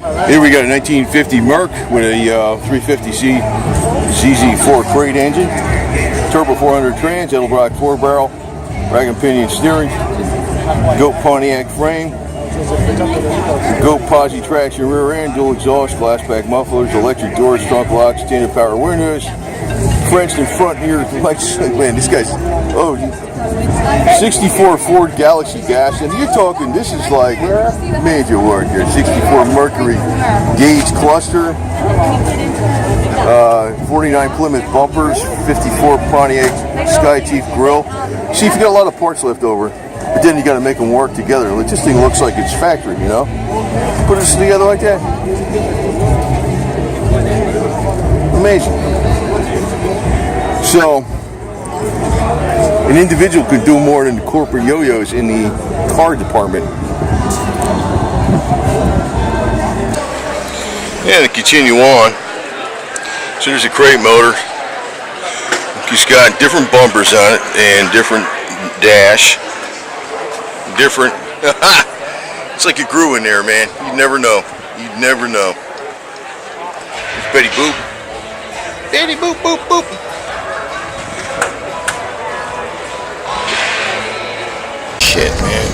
Here we got a 1950 Merc with a 350Z CZ4 crate engine, turbo 400 trans, Edelbrock 4-barrel, rag and pinion steering, Goat Pontiac frame, Goat Posi traction rear end, dual exhaust, glassback mufflers, electric doors, trunk locks, tinted power windows, French in front here. Lights, man, this guy's 64 Ford Galaxy gas, and you're talking, this is like major work here. 64 Mercury gauge cluster, 49 Plymouth bumpers, 54 Pontiac Sky Teeth grill. See, if you got a lot of parts left over, but then you got to make them work together. This thing looks like it's factory, you know. Put this together like that. Amazing. So, an individual could do more than the corporate yo-yos in the car department. And to continue on, so there's a crate motor. It's got different bumpers on it and different dash. Different. It's like a groove in there, man. You'd never know. You'd never know. There's Betty Boop. Betty Boop, boop, boop. Shit, man.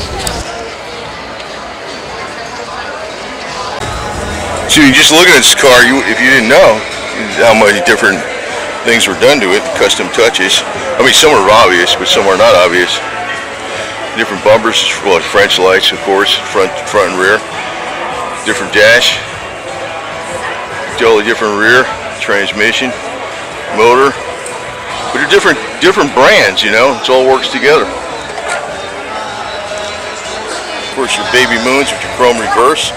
So you just looking at this car, if you didn't know how many different things were done to it, custom touches. I mean, some are obvious, but some are not obvious. Different bumpers, well, French lights, of course, front and rear. Different dash. Totally different rear, transmission, motor. But they're different brands, you know. It all works together. Of course, your baby moons with your chrome reverse.